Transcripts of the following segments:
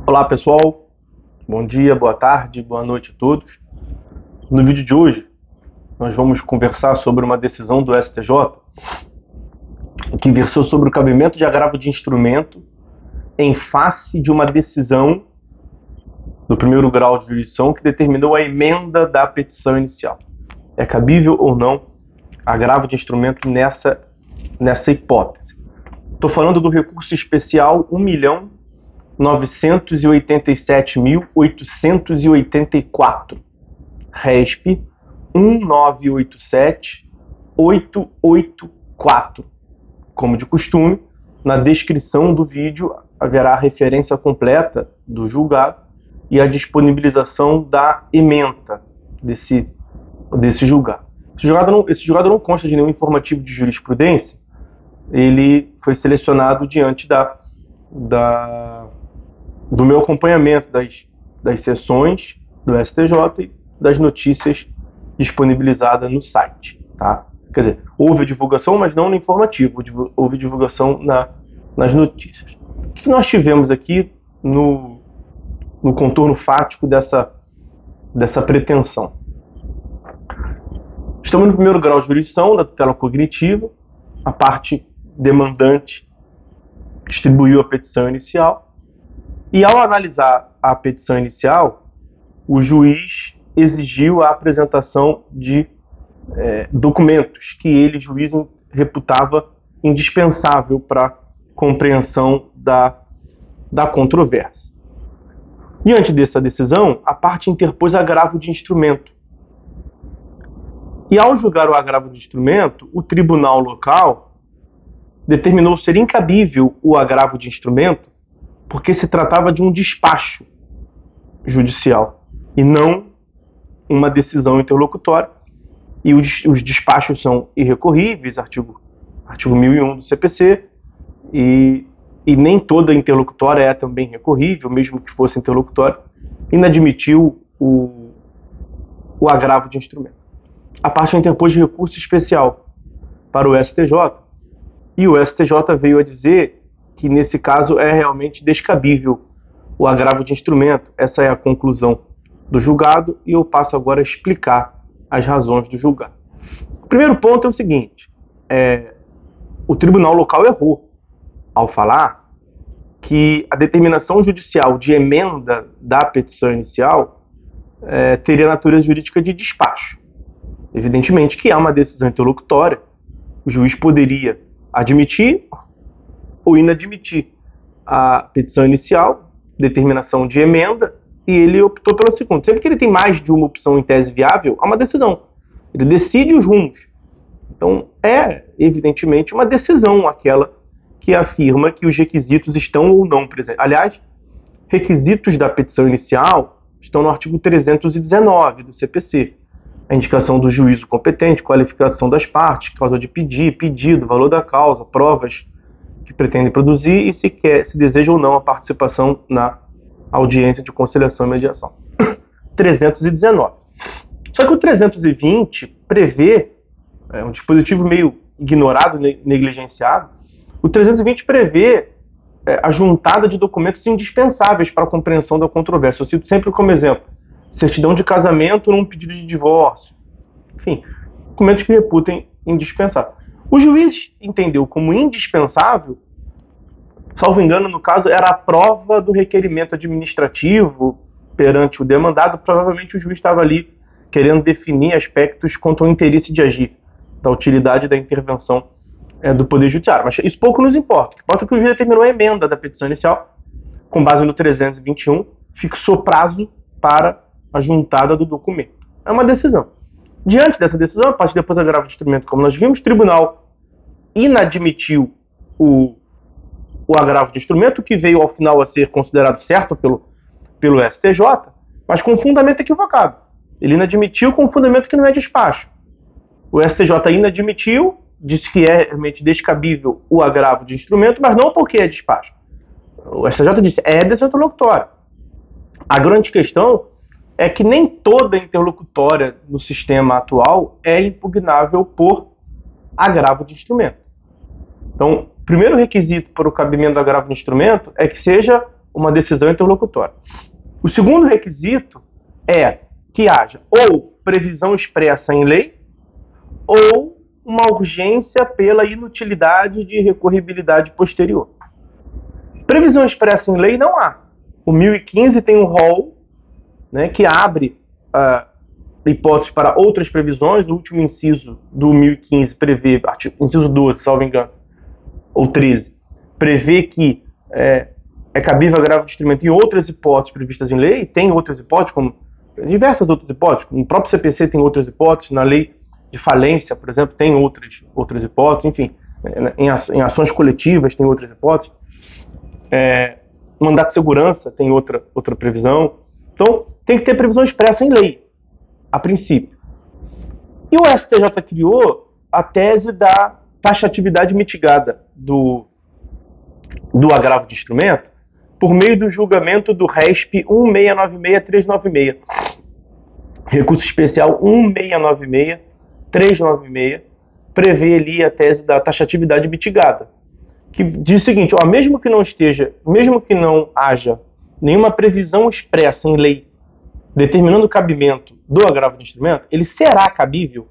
Olá pessoal, bom dia, boa tarde, boa noite a todos. No vídeo de hoje nós vamos conversar sobre uma decisão do STJ que versou sobre o cabimento de agravo de instrumento em face de uma decisão do primeiro grau de jurisdição que determinou a emenda da petição inicial. É cabível ou não agravo de instrumento nessa hipótese? Estou falando do recurso especial 1.987.884, RESP 1987884. Como de costume, na descrição do vídeo haverá a referência completa do julgado e a disponibilização da ementa desse julgado. Esse julgado não consta de nenhum informativo de jurisprudência. Ele foi selecionado diante do meu acompanhamento das sessões do STJ e das notícias disponibilizadas no site, tá? Quer dizer, houve divulgação, mas não no informativo, houve divulgação nas notícias. O que nós tivemos aqui no contorno fático dessa pretensão? Estamos no primeiro grau de jurisdição da tutela cognitiva, a parte demandante distribuiu a petição inicial, e ao analisar a petição inicial, o juiz exigiu a apresentação de documentos que ele, juiz, reputava indispensável para a compreensão da controvérsia. Diante dessa decisão, a parte interpôs agravo de instrumento. E ao julgar o agravo de instrumento, o tribunal local determinou ser incabível o agravo de instrumento porque se tratava de um despacho judicial e não uma decisão interlocutória. E os despachos são irrecorríveis, artigo 1001 do CPC, e nem toda interlocutória é também recorrível, mesmo que fosse interlocutória, inadmitiu o agravo de instrumento. A parte interpôs recurso especial para o STJ, e o STJ veio a dizer que nesse caso é realmente descabível o agravo de instrumento. Essa é a conclusão do julgado e eu passo agora a explicar as razões do julgado. O primeiro ponto é o seguinte: o tribunal local errou ao falar que a determinação judicial de emenda da petição inicial teria natureza jurídica de despacho. Evidentemente que há uma decisão interlocutória, o juiz poderia admitir ou inadmitir a petição inicial, determinação de emenda, e ele optou pela segunda. Sempre que ele tem mais de uma opção em tese viável, há uma decisão. Ele decide os rumos. Então, é, evidentemente, uma decisão aquela que afirma que os requisitos estão ou não presentes. Aliás, requisitos da petição inicial estão no artigo 319 do CPC. A indicação do juízo competente, qualificação das partes, causa de pedido, valor da causa, provas que pretendem produzir e se deseja ou não a participação na audiência de conciliação e mediação. 319. Só que o 320 prevê, um dispositivo meio ignorado, negligenciado, o 320 prevê a juntada de documentos indispensáveis para a compreensão da controvérsia. Eu cito sempre como exemplo: certidão de casamento num pedido de divórcio. Enfim, documentos que reputem indispensável. O juiz entendeu como indispensável, salvo engano, no caso, era a prova do requerimento administrativo perante o demandado. Provavelmente o juiz estava ali querendo definir aspectos quanto ao interesse de agir, da utilidade da intervenção do Poder Judiciário. Mas isso pouco nos importa. O que importa é que o juiz determinou a emenda da petição inicial, com base no 321, fixou prazo para a juntada do documento. É uma decisão. Diante dessa decisão, a partir depois do agravo de instrumento, como nós vimos, o tribunal inadmitiu o agravo de instrumento, que veio ao final a ser considerado certo pelo STJ, mas com fundamento equivocado. Ele inadmitiu com fundamento que não é despacho. O STJ inadmitiu, disse que é realmente descabível o agravo de instrumento, mas não porque é despacho. O STJ disse é decisão interlocutória. A grande questão é que nem toda interlocutória no sistema atual é impugnável por agravo de instrumento. Então, o primeiro requisito para o cabimento do agravo de instrumento é que seja uma decisão interlocutória. O segundo requisito é que haja ou previsão expressa em lei ou uma urgência pela inutilidade de recorribilidade posterior. Previsão expressa em lei não há. O 1015 tem um rol, né, que abre hipóteses para outras previsões. O último inciso do 1015 prevê, inciso 12, salvo engano, ou 13, prevê que é cabível agravo de instrumento em outras hipóteses previstas em lei. Tem outras hipóteses, como diversas outras hipóteses. No próprio CPC tem outras hipóteses, na lei de falência, por exemplo, tem outras hipóteses, enfim, em ações coletivas tem outras hipóteses. Mandato de segurança tem outra previsão. Então, tem que ter previsão expressa em lei, a princípio. E o STJ criou a tese da taxatividade mitigada do agravo de instrumento por meio do julgamento do RESP 1696396. Recurso especial 1696396 prevê ali a tese da taxatividade mitigada, que diz o seguinte: mesmo que não haja nenhuma previsão expressa em lei determinando o cabimento do agravo de instrumento, ele será cabível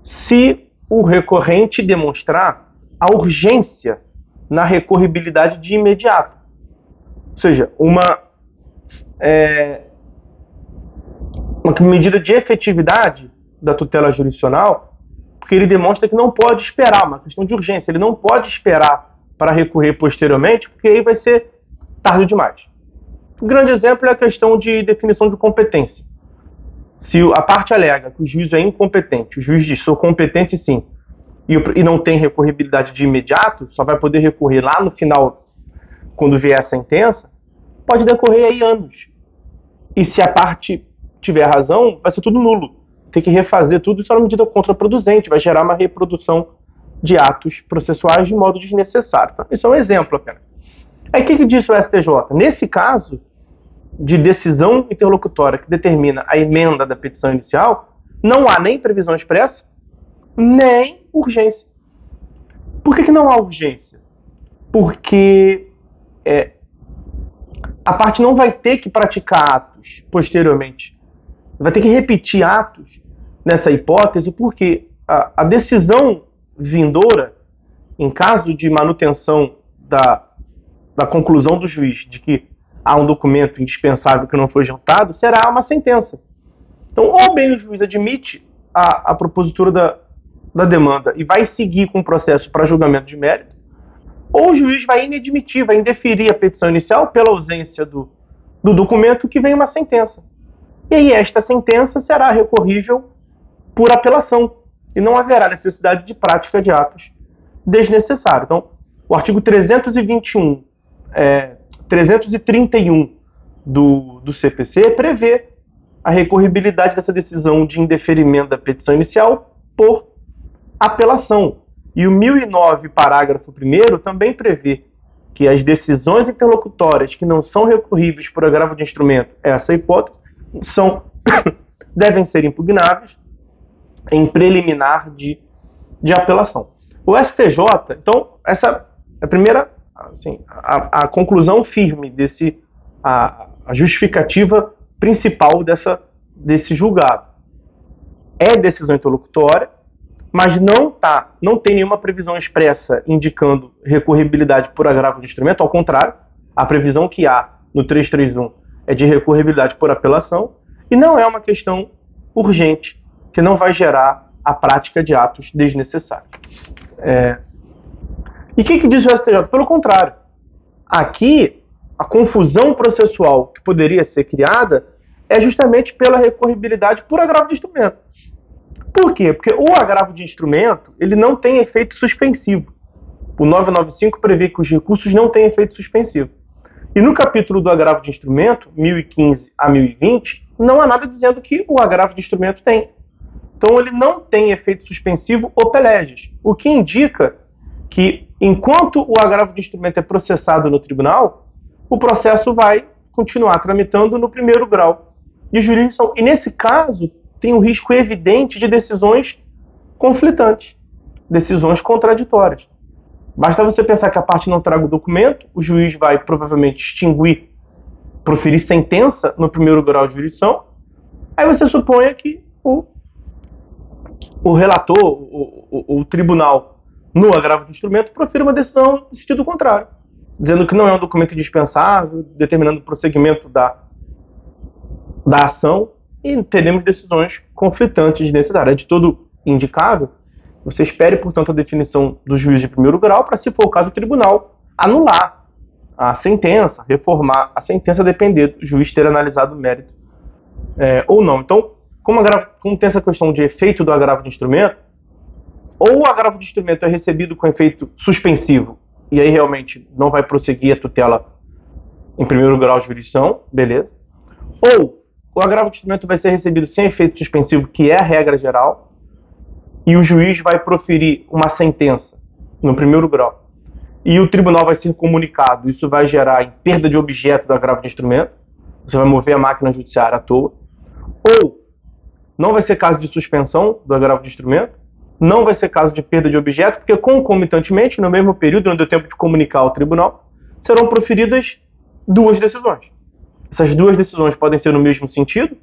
se o recorrente demonstrar a urgência na recorribilidade de imediato. Ou seja, uma medida de efetividade da tutela jurisdicional, porque ele demonstra que não pode esperar, uma questão de urgência, ele não pode esperar para recorrer posteriormente, porque aí vai ser tarde demais. Um grande exemplo é a questão de definição de competência. Se a parte alega que o juiz é incompetente, o juiz diz: sou competente sim, e não tem recorribilidade de imediato, só vai poder recorrer lá no final, quando vier a sentença, pode decorrer aí anos. E se a parte tiver razão, vai ser tudo nulo. Tem que refazer tudo, isso é uma medida contraproducente, vai gerar uma reprodução de atos processuais de modo desnecessário. Então, isso é um exemplo apenas. Aí o que disse o STJ? Nesse caso de decisão interlocutória que determina a emenda da petição inicial, não há nem previsão expressa, nem urgência. Por que não há urgência? Porque a parte não vai ter que praticar atos posteriormente. Vai ter que repetir atos nessa hipótese, porque a decisão vindoura, em caso de manutenção da conclusão do juiz de que há um documento indispensável que não foi juntado, será uma sentença. Então, ou bem o juiz admite a propositura da demanda e vai seguir com o processo para julgamento de mérito, ou o juiz vai inadmitir, vai indeferir a petição inicial pela ausência do documento, que vem uma sentença. E aí esta sentença será recorrível por apelação e não haverá necessidade de prática de atos desnecessários. Então, o artigo 331 do CPC prevê a recorribilidade dessa decisão de indeferimento da petição inicial por apelação. E o 1009, parágrafo 1º, também prevê que as decisões interlocutórias que não são recorríveis por agravo de instrumento, essa hipótese, devem ser impugnáveis em preliminar de apelação. O STJ, então, essa é a primeira, assim, a conclusão firme a justificativa principal desse julgado. É decisão interlocutória, mas não tem nenhuma previsão expressa indicando recorribilidade por agravo de instrumento. Ao contrário, a previsão que há no 331 é de recorribilidade por apelação, e não é uma questão urgente, que não vai gerar a prática de atos desnecessários. E o que diz o STJ? Pelo contrário, aqui a confusão processual que poderia ser criada é justamente pela recorribilidade por agravo de instrumento. Por quê? Porque o agravo de instrumento ele não tem efeito suspensivo. O 995 prevê que os recursos não têm efeito suspensivo. E no capítulo do agravo de instrumento, 1015 a 1020, não há nada dizendo que o agravo de instrumento tem. Então ele não tem efeito suspensivo ou peleges, o que indica que enquanto o agravo de instrumento é processado no tribunal, o processo vai continuar tramitando no primeiro grau de jurisdição. E nesse caso, tem um risco evidente de decisões conflitantes, decisões contraditórias. Basta você pensar que a parte não traga o documento, o juiz vai provavelmente extinguir, proferir sentença no primeiro grau de jurisdição, aí você suponha que o relator, o tribunal, no agravo do instrumento, profira uma decisão no sentido contrário, dizendo que não é um documento indispensável, determinando o prosseguimento da ação, e teremos decisões conflitantes nessa área. É de todo indicável, você espere, portanto, a definição do juiz de primeiro grau para, se for o caso, o tribunal anular a sentença, reformar a sentença, a depender do juiz ter analisado o mérito ou não. Então, como tem essa questão de efeito do agravo de instrumento, ou o agravo de instrumento é recebido com efeito suspensivo, e aí realmente não vai prosseguir a tutela em primeiro grau de jurisdição, beleza? Ou o agravo de instrumento vai ser recebido sem efeito suspensivo, que é a regra geral, e o juiz vai proferir uma sentença no primeiro grau, e o tribunal vai ser comunicado, isso vai gerar em perda de objeto do agravo de instrumento, você vai mover a máquina judiciária à toa, ou não vai ser caso de suspensão do agravo de instrumento, não vai ser caso de perda de objeto, porque concomitantemente, no mesmo período, não deu tempo de comunicar ao tribunal, serão proferidas duas decisões. Essas duas decisões podem ser no mesmo sentido,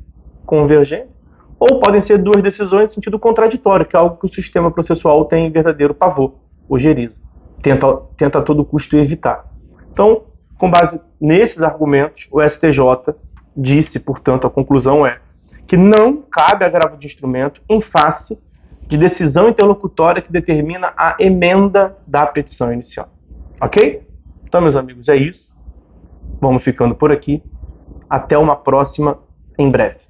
convergente, ou podem ser duas decisões em sentido contraditório, que é algo que o sistema processual tem verdadeiro pavor, ojeriza. Tenta a todo custo evitar. Então, com base nesses argumentos, o STJ disse, portanto, a conclusão é que não cabe agravo de instrumento em face de decisão interlocutória que determina a emenda da petição inicial. Ok? Então, meus amigos, é isso. Vamos ficando por aqui. Até uma próxima, em breve.